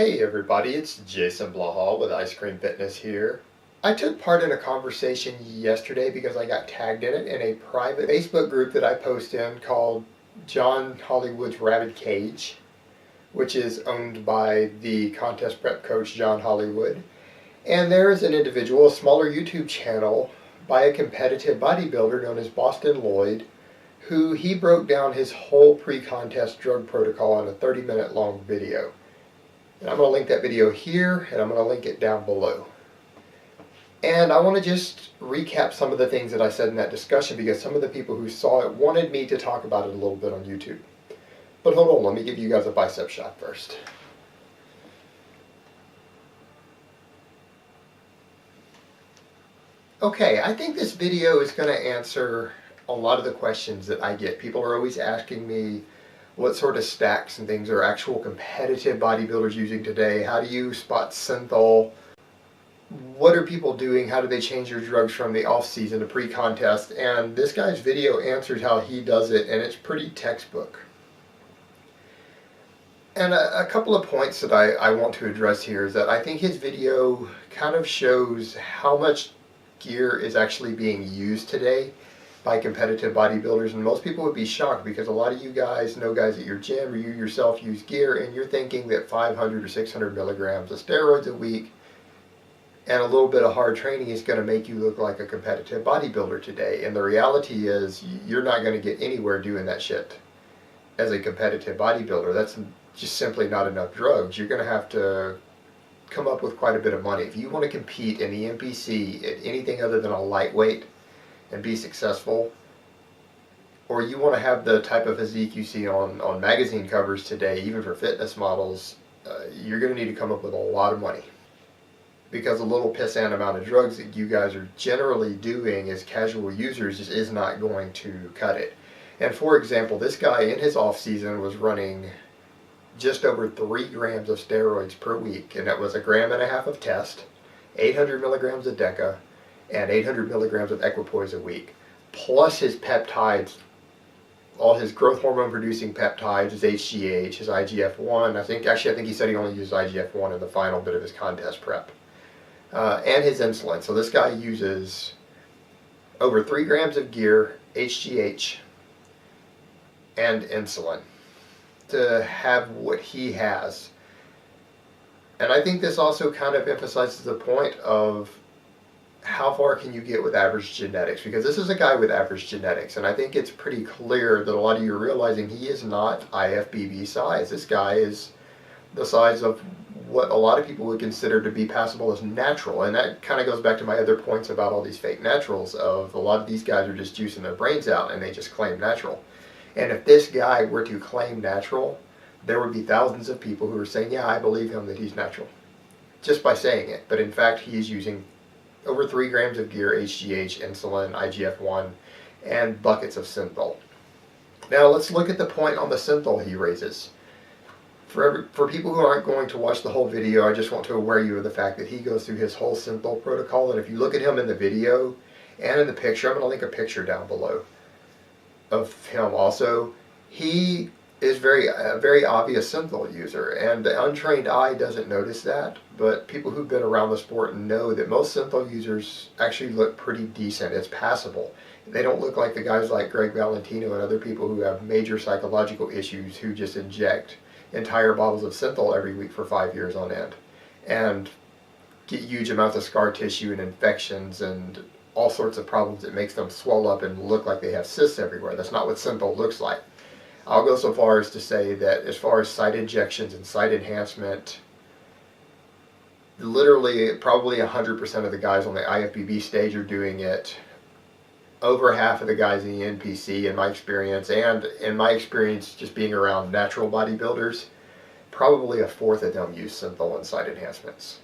Hey everybody, it's Jason Blaha with Ice Cream Fitness here. I took part in a conversation yesterday because I got tagged in it in a private Facebook group that I post in called John Hollywood's Rabid Cage, which is owned by the contest prep coach John Hollywood. And there is an individual, a smaller YouTube channel by a competitive bodybuilder known as Bostin Loyd, who he broke down his whole pre-contest drug protocol in a 30-minute long video. And I'm going to link that video here, and I'm going to link it down below. And I want to just recap some of the things that I said in that discussion because some of the people who saw it wanted me to talk about it a little bit on YouTube. But hold on, let me give you guys a bicep shot first. Okay, I think this video is going to answer a lot of the questions that I get. People are always asking me, what sort of stacks and things are actual competitive bodybuilders using today? How do you spot Synthol? What are people doing? How do they change their drugs from the off season to pre-contest? And this guy's video answers how he does it, and it's pretty textbook. And a couple of points that I want to address here is that I think his video kind of shows how much gear is actually being used today by competitive bodybuilders, and most people would be shocked because a lot of you guys know guys at your gym or you yourself use gear and you're thinking that 500 or 600 milligrams of steroids a week and a little bit of hard training is going to make you look like a competitive bodybuilder today. And the reality is you're not going to get anywhere doing that shit as a competitive bodybuilder. That's just simply not enough drugs. You're going to have to come up with quite a bit of money. If you want to compete in the NPC at anything other than a lightweight and be successful, or you want to have the type of physique you see on magazine covers today, even for fitness models, you're going to need to come up with a lot of money. Because a little pissant amount of drugs that you guys are generally doing as casual users just is not going to cut it. And for example, this guy in his off season was running just over 3 grams of steroids per week, and that was 1.5 grams of test, 800 milligrams of Deca, and 800 milligrams of equipoise a week, plus his peptides, all his growth hormone producing peptides, his HGH, his IGF-1. I think he said he only used IGF-1 in the final bit of his contest prep, and his insulin. So this guy uses over 3 grams of gear, HGH, and insulin to have what he has. And I think this also kind of emphasizes the point of how far can you get with average genetics, because this is a guy with average genetics, and I think it's pretty clear that a lot of you are realizing he is not IFBB size. This guy is the size of what a lot of people would consider to be passable as natural, and that kind of goes back to my other points about all these fake naturals. Of a lot of these guys are just juicing their brains out and they just claim natural. And if this guy were to claim natural, there would be thousands of people who are saying, yeah, I believe him that he's natural, just by saying it. But in fact, he is using over 3 grams of gear, HGH, insulin, IGF-1, and buckets of Synthol. Now let's look at the point on the Synthol he raises. For people who aren't going to watch the whole video, I just want to aware you of the fact that he goes through his whole Synthol protocol, and if you look at him in the video and in the picture, I'm going to link a picture down below of him also, he is a very obvious Synthol user, and the untrained eye doesn't notice that, but people who've been around the sport know that most Synthol users actually look pretty decent. It's passable. They don't look like the guys like Greg Valentino and other people who have major psychological issues who just inject entire bottles of Synthol every week for 5 years on end and get huge amounts of scar tissue and infections and all sorts of problems that makes them swell up and look like they have cysts everywhere. That's not what Synthol looks like. I'll go so far as to say that as far as site injections and site enhancement, literally probably 100% of the guys on the IFBB stage are doing it. Over half of the guys in the NPC, in my experience, and in my experience just being around natural bodybuilders, probably 1/4 of them use Synthol and site enhancements.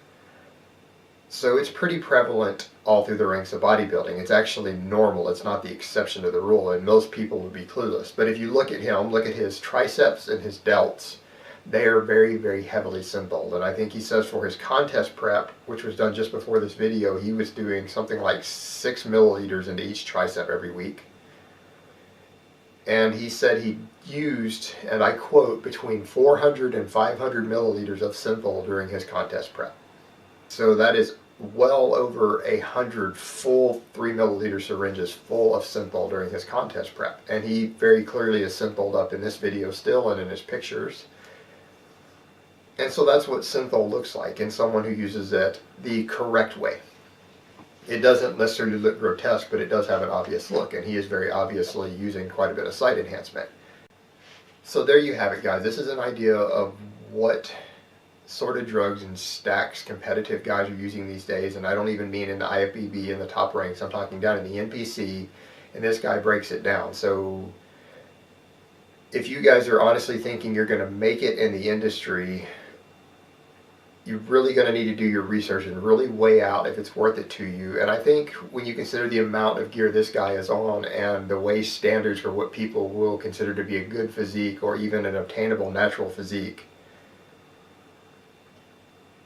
So it's pretty prevalent all through the ranks of bodybuilding. It's actually normal. It's not the exception to the rule, and most people would be clueless. But if you look at him, look at his triceps and his delts, they are very, very heavily Synthol. And I think he says for his contest prep, which was done just before this video, he was doing something like 6 milliliters into each tricep every week. And he said he used, and I quote, between 400 and 500 milliliters of Synthol during his contest prep. So that is well over 100 full 3 milliliter syringes full of Synthol during his contest prep. And he very clearly is Syntholed up in this video still and in his pictures. And so that's what Synthol looks like in someone who uses it the correct way. It doesn't necessarily look grotesque, but it does have an obvious look, and he is very obviously using quite a bit of sight enhancement. So there you have it, guys. This is an idea of what sort of drugs and stacks competitive guys are using these days, and I don't even mean in the IFBB in the top ranks. I'm talking down in the NPC, and this guy breaks it down. So if you guys are honestly thinking you're going to make it in the industry, you're really going to need to do your research and really weigh out if it's worth it to you. And I think when you consider the amount of gear this guy is on and the way standards for what people will consider to be a good physique or even an obtainable natural physique,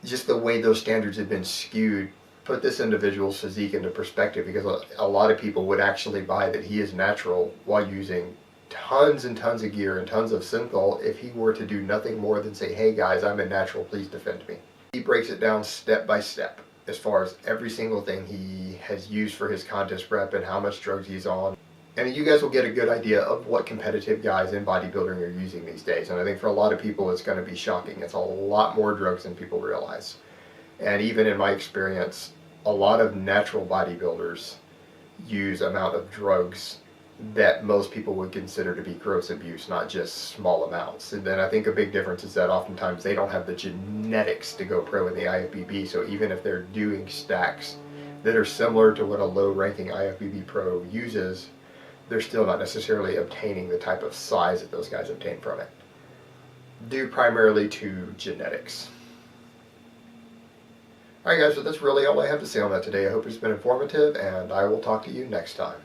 just the way those standards have been skewed, put this individual's physique into perspective, because a lot of people would actually buy that he is natural while using tons and tons of gear and tons of Synthol if he were to do nothing more than say, hey guys, I'm a natural, please defend me. He breaks it down step by step as far as every single thing he has used for his contest prep and how much drugs he's on. And you guys will get a good idea of what competitive guys in bodybuilding are using these days. And I think for a lot of people it's going to be shocking. It's a lot more drugs than people realize. And even in my experience, a lot of natural bodybuilders use amount of drugs that most people would consider to be gross abuse, not just small amounts. And then I think a big difference is that oftentimes they don't have the genetics to go pro in the IFBB, so even if they're doing stacks that are similar to what a low-ranking IFBB pro uses, they're still not necessarily obtaining the type of size that those guys obtain from it, due primarily to genetics. Alright guys, so that's really all I have to say on that today. I hope it's been informative, and I will talk to you next time.